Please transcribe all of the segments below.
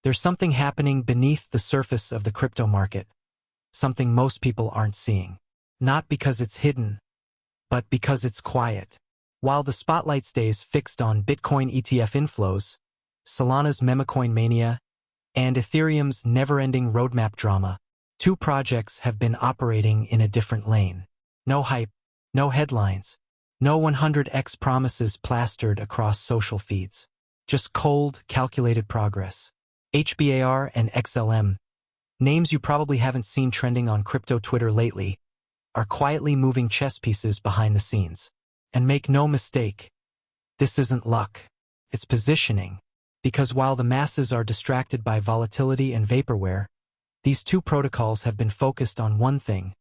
There's something happening beneath the surface of the crypto market, something most people aren't seeing. Not because it's hidden, but because it's quiet. While the spotlight stays fixed on Bitcoin ETF inflows, Solana's memecoin mania, and Ethereum's never-ending roadmap drama, two projects have been operating in a different lane. No hype, no headlines, no 100x promises plastered across social feeds. Just cold, calculated progress. HBAR and XLM, names you probably haven't seen trending on crypto Twitter lately, are quietly moving chess pieces behind the scenes. And make no mistake, this isn't luck. It's positioning. Because while the masses are distracted by volatility and vaporware, these two protocols have been focused on one thing: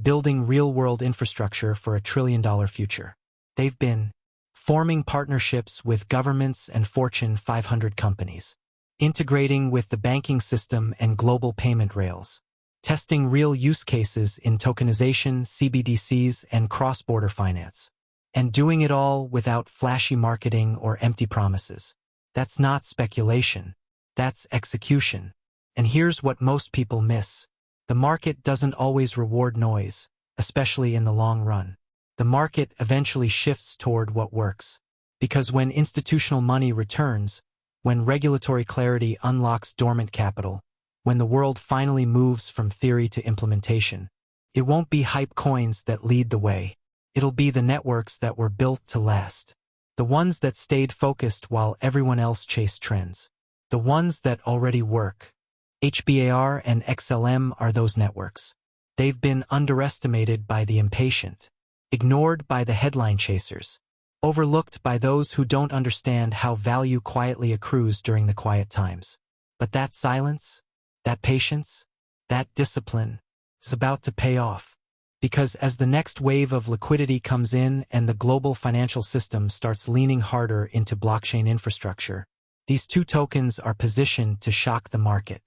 building real-world infrastructure for a trillion-dollar future. They've been forming partnerships with governments and Fortune 500 companies, integrating with the banking system and global payment rails, testing real use cases in tokenization, CBDCs, and cross-border finance, and doing it all without flashy marketing or empty promises. That's not speculation. That's execution. And here's what most people miss. The market doesn't always reward noise, especially in the long run. The market eventually shifts toward what works. Because when institutional money returns, when regulatory clarity unlocks dormant capital, when the world finally moves from theory to implementation, it won't be hype coins that lead the way. It'll be the networks that were built to last. The ones that stayed focused while everyone else chased trends. The ones that already work. HBAR and XLM are those networks. They've been underestimated by the impatient, ignored by the headline chasers, overlooked by those who don't understand how value quietly accrues during the quiet times. But that silence, that patience, that discipline is about to pay off. Because as the next wave of liquidity comes in and the global financial system starts leaning harder into blockchain infrastructure, these two tokens are positioned to shock the market.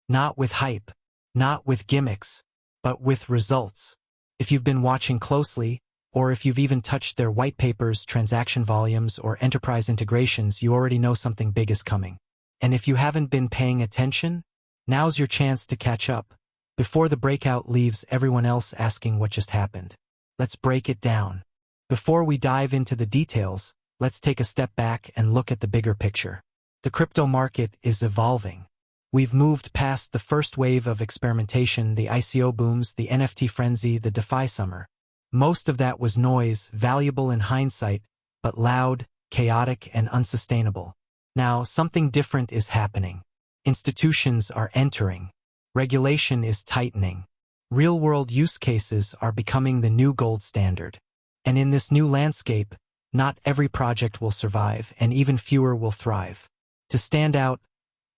Not with hype, not with gimmicks, but with results. If you've been watching closely, or if you've even touched their white papers, transaction volumes, or enterprise integrations, you already know something big is coming. And if you haven't been paying attention, now's your chance to catch up, before the breakout leaves everyone else asking what just happened. Let's break it down. Before we dive into the details, let's take a step back and look at the bigger picture. The crypto market is evolving. We've moved past the first wave of experimentation, the ICO booms, the NFT frenzy, the DeFi summer. Most of that was noise, valuable in hindsight, but loud, chaotic, and unsustainable. Now, something different is happening. Institutions are entering. Regulation is tightening. Real-world use cases are becoming the new gold standard. And in this new landscape, not every project will survive, and even fewer will thrive. To stand out,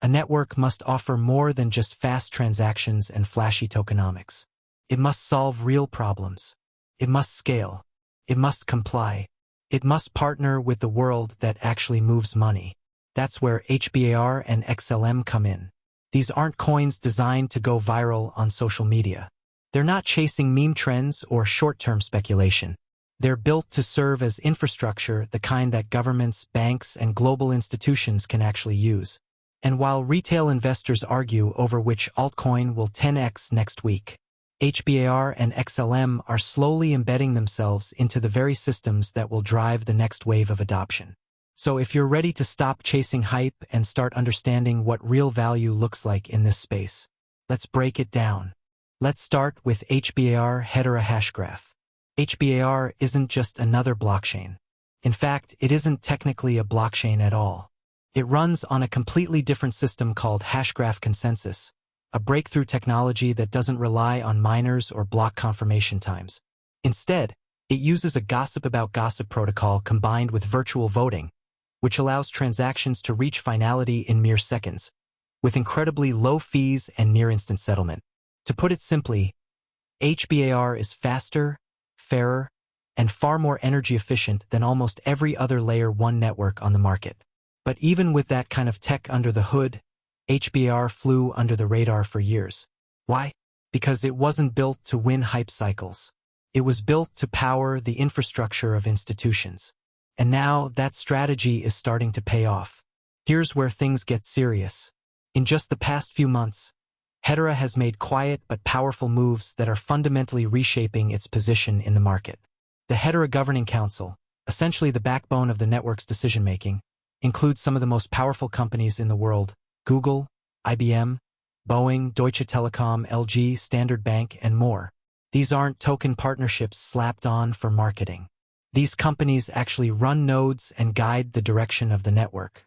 a network must offer more than just fast transactions and flashy tokenomics. It must solve real problems. It must scale. It must comply. It must partner with the world that actually moves money. That's where HBAR and XLM come in. These aren't coins designed to go viral on social media. They're not chasing meme trends or short-term speculation. They're built to serve as infrastructure, the kind that governments, banks, and global institutions can actually use. And while retail investors argue over which altcoin will 10x next week, HBAR and XLM are slowly embedding themselves into the very systems that will drive the next wave of adoption. So if you're ready to stop chasing hype and start understanding what real value looks like in this space, let's break it down. Let's start with HBAR Hedera Hashgraph. HBAR isn't just another blockchain. In fact, it isn't technically a blockchain at all. It runs on a completely different system called Hashgraph Consensus, a breakthrough technology that doesn't rely on miners or block confirmation times. Instead, it uses a gossip about gossip protocol combined with virtual voting, which allows transactions to reach finality in mere seconds, with incredibly low fees and near-instant settlement. To put it simply, HBAR is faster, fairer, and far more energy efficient than almost every other Layer 1 network on the market. But even with that kind of tech under the hood, HBAR flew under the radar for years. Why? Because it wasn't built to win hype cycles. It was built to power the infrastructure of institutions. And now that strategy is starting to pay off. Here's where things get serious. In just the past few months, Hedera has made quiet but powerful moves that are fundamentally reshaping its position in the market. The Hedera Governing Council, essentially the backbone of the network's decision-making, includes some of the most powerful companies in the world: Google, IBM, Boeing, Deutsche Telekom, LG, Standard Bank, and more. These aren't token partnerships slapped on for marketing. These companies actually run nodes and guide the direction of the network.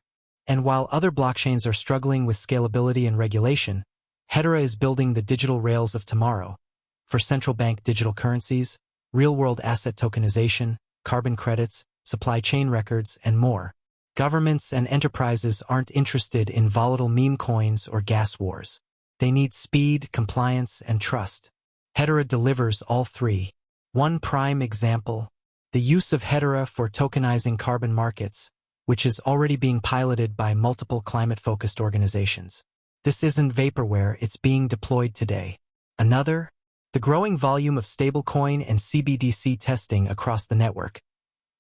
And while other blockchains are struggling with scalability and regulation, Hedera is building the digital rails of tomorrow for central bank digital currencies, real-world asset tokenization, carbon credits, supply chain records, and more. Governments and enterprises aren't interested in volatile meme coins or gas wars. They need speed, compliance, and trust. Hedera delivers all three. One prime example: the use of Hedera for tokenizing carbon markets, which is already being piloted by multiple climate-focused organizations. This isn't vaporware, it's being deployed today. Another, the growing volume of stablecoin and CBDC testing across the network.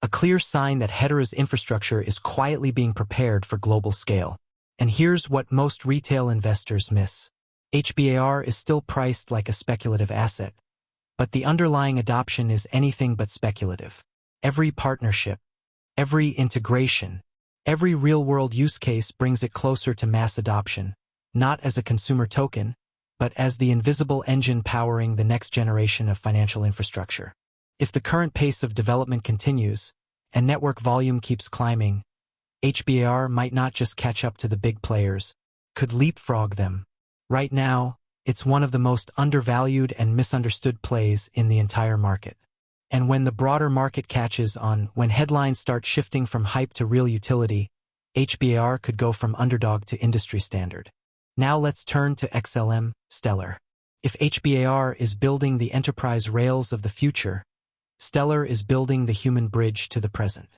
A clear sign that Hedera's infrastructure is quietly being prepared for global scale. And here's what most retail investors miss. HBAR is still priced like a speculative asset, but the underlying adoption is anything but speculative. Every partnership, every integration, every real-world use case brings it closer to mass adoption, not as a consumer token, but as the invisible engine powering the next generation of financial infrastructure. If the current pace of development continues, and network volume keeps climbing, HBAR might not just catch up to the big players, could leapfrog them. Right now, it's one of the most undervalued and misunderstood plays in the entire market. And when the broader market catches on, when headlines start shifting from hype to real utility, HBAR could go from underdog to industry standard. Now let's turn to XLM, Stellar. If HBAR is building the enterprise rails of the future, Stellar is building the human bridge to the present.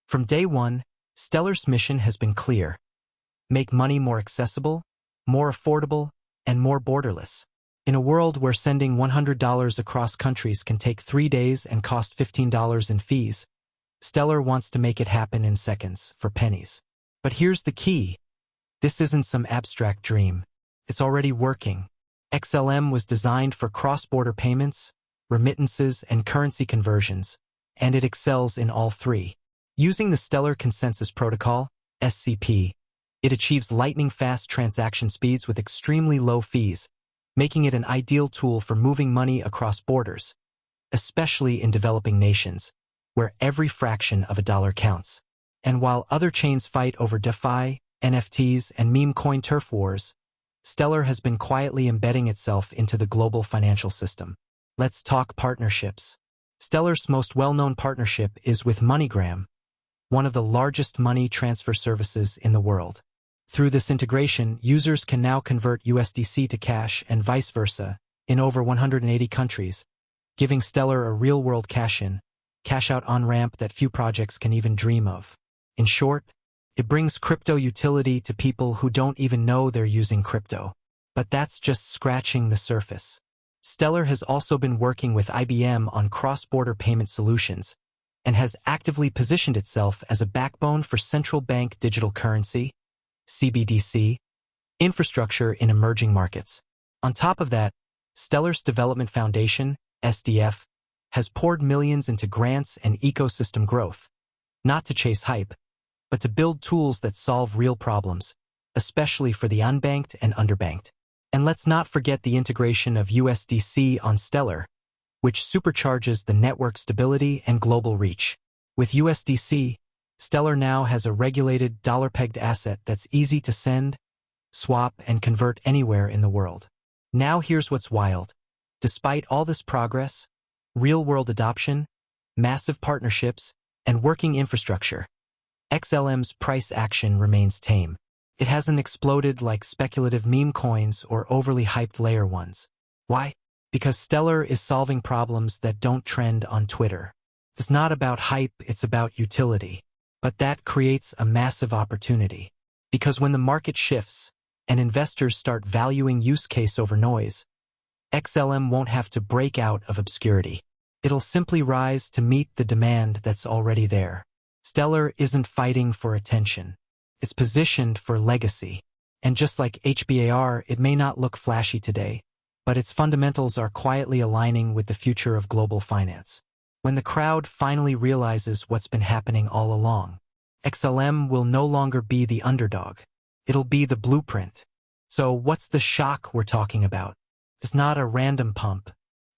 From day one, Stellar's mission has been clear: make money more accessible, more affordable, and more borderless. In a world where sending $100 across countries can take 3 days and cost $15 in fees, Stellar wants to make it happen in seconds, for pennies. But here's the key. This isn't some abstract dream. It's already working. XLM was designed for cross-border payments, remittances, and currency conversions, and it excels in all three. Using the Stellar Consensus Protocol, SCP, it achieves lightning-fast transaction speeds with extremely low fees, making it an ideal tool for moving money across borders, especially in developing nations, where every fraction of a dollar counts. And while other chains fight over DeFi, NFTs, and meme coin turf wars, Stellar has been quietly embedding itself into the global financial system. Let's talk partnerships. Stellar's most well-known partnership is with MoneyGram, one of the largest money transfer services in the world. Through this integration, users can now convert USDC to cash and vice versa in over 180 countries, giving Stellar a real-world cash-in, cash-out on-ramp that few projects can even dream of. In short, it brings crypto utility to people who don't even know they're using crypto. But that's just scratching the surface. Stellar has also been working with IBM on cross-border payment solutions and has actively positioned itself as a backbone for central bank digital currency, CBDC, infrastructure in emerging markets. On top of that, Stellar's Development Foundation, SDF, has poured millions into grants and ecosystem growth, not to chase hype, but to build tools that solve real problems, especially for the unbanked and underbanked. And let's not forget the integration of USDC on Stellar, which supercharges the network stability and global reach. With USDC, Stellar now has a regulated dollar-pegged asset that's easy to send, swap, and convert anywhere in the world. Now here's what's wild. Despite all this progress, real-world adoption, massive partnerships, and working infrastructure, XLM's price action remains tame. It hasn't exploded like speculative meme coins or overly hyped layer ones. Why? Because Stellar is solving problems that don't trend on Twitter. It's not about hype, it's about utility. But that creates a massive opportunity. Because when the market shifts and investors start valuing use case over noise, XLM won't have to break out of obscurity. It'll simply rise to meet the demand that's already there. Stellar isn't fighting for attention. It's positioned for legacy. And just like HBAR, it may not look flashy today, but its fundamentals are quietly aligning with the future of global finance. When the crowd finally realizes what's been happening all along, XLM will no longer be the underdog. It'll be the blueprint. So what's the shock we're talking about? It's not a random pump.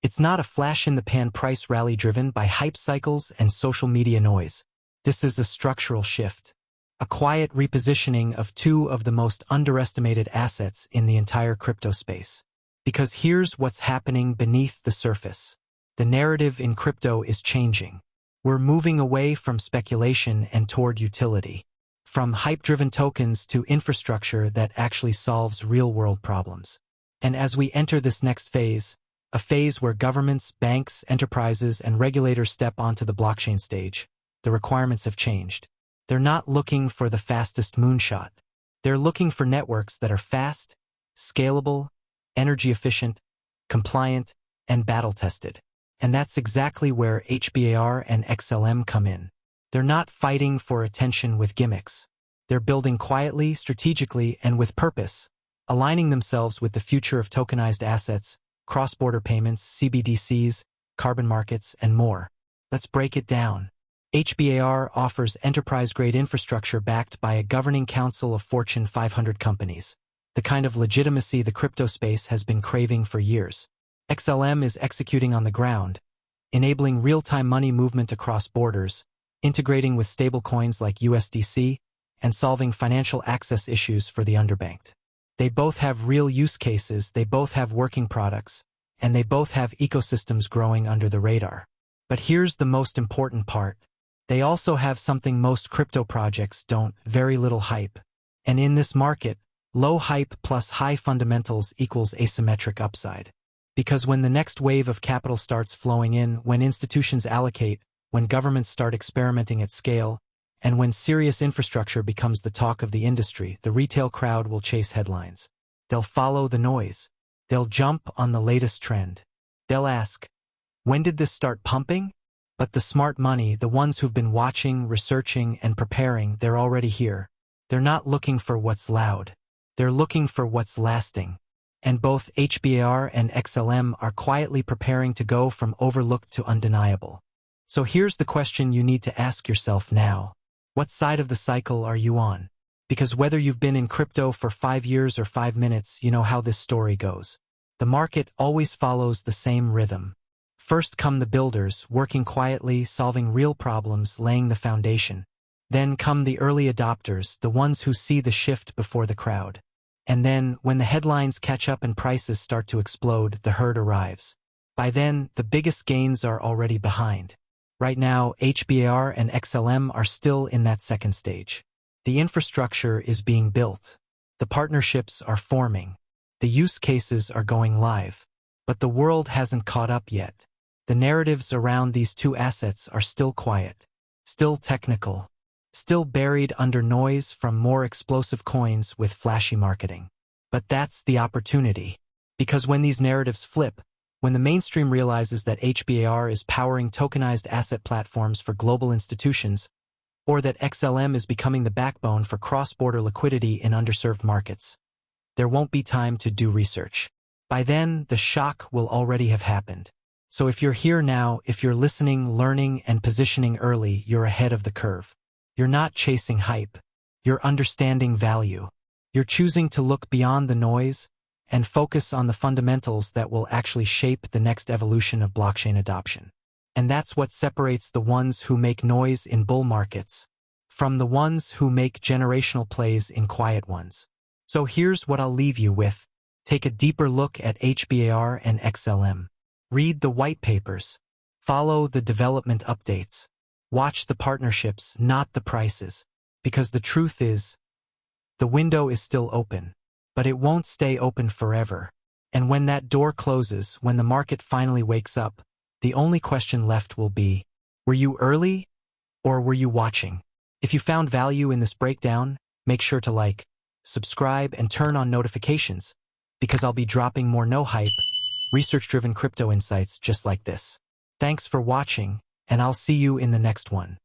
It's not a flash-in-the-pan price rally driven by hype cycles and social media noise. This is a structural shift. A quiet repositioning of two of the most underestimated assets in the entire crypto space. Because here's what's happening beneath the surface. The narrative in crypto is changing. We're moving away from speculation and toward utility. From hype-driven tokens to infrastructure that actually solves real-world problems. And as we enter this next phase, a phase where governments, banks, enterprises, and regulators step onto the blockchain stage, the requirements have changed. They're not looking for the fastest moonshot. They're looking for networks that are fast, scalable, energy efficient, compliant, and battle-tested. And that's exactly where HBAR and XLM come in. They're not fighting for attention with gimmicks. They're building quietly, strategically, and with purpose, aligning themselves with the future of tokenized assets, cross-border payments, CBDCs, carbon markets, and more. Let's break it down. HBAR offers enterprise-grade infrastructure backed by a governing council of Fortune 500 companies, the kind of legitimacy the crypto space has been craving for years. XLM is executing on the ground, enabling real-time money movement across borders, integrating with stablecoins like USDC, and solving financial access issues for the underbanked. They both have real use cases, they both have working products, and they both have ecosystems growing under the radar. But here's the most important part. They also have something most crypto projects don't: very little hype. And in this market, low hype plus high fundamentals equals asymmetric upside. Because when the next wave of capital starts flowing in, when institutions allocate, when governments start experimenting at scale, and when serious infrastructure becomes the talk of the industry, the retail crowd will chase headlines. They'll follow the noise. They'll jump on the latest trend. They'll ask, when did this start pumping? But the smart money, the ones who've been watching, researching, and preparing, they're already here. They're not looking for what's loud. They're looking for what's lasting. And both HBAR and XLM are quietly preparing to go from overlooked to undeniable. So here's the question you need to ask yourself now. What side of the cycle are you on? Because whether you've been in crypto for 5 years or 5 minutes, you know how this story goes. The market always follows the same rhythm. First come the builders, working quietly, solving real problems, laying the foundation. Then come the early adopters, the ones who see the shift before the crowd. And then, when the headlines catch up and prices start to explode, the herd arrives. By then, the biggest gains are already behind. Right now, HBAR and XLM are still in that second stage. The infrastructure is being built. The partnerships are forming. The use cases are going live. But the world hasn't caught up yet. The narratives around these two assets are still quiet, still technical, still buried under noise from more explosive coins with flashy marketing. But that's the opportunity. Because when these narratives flip, when the mainstream realizes that HBAR is powering tokenized asset platforms for global institutions, or that XLM is becoming the backbone for cross-border liquidity in underserved markets, there won't be time to do research. By then, the shock will already have happened. So if you're here now, if you're listening, learning, and positioning early, you're ahead of the curve. You're not chasing hype. You're understanding value. You're choosing to look beyond the noise and focus on the fundamentals that will actually shape the next evolution of blockchain adoption. And that's what separates the ones who make noise in bull markets from the ones who make generational plays in quiet ones. So here's what I'll leave you with. Take a deeper look at HBAR and XLM. Read the white papers. Follow the development updates. Watch the partnerships, not the prices. Because the truth is, the window is still open, but it won't stay open forever. And when that door closes, when the market finally wakes up, the only question left will be, were you early or were you watching? If you found value in this breakdown, make sure to like, subscribe, and turn on notifications, because I'll be dropping more no-hype, research-driven crypto insights just like this. Thanks for watching, and I'll see you in the next one.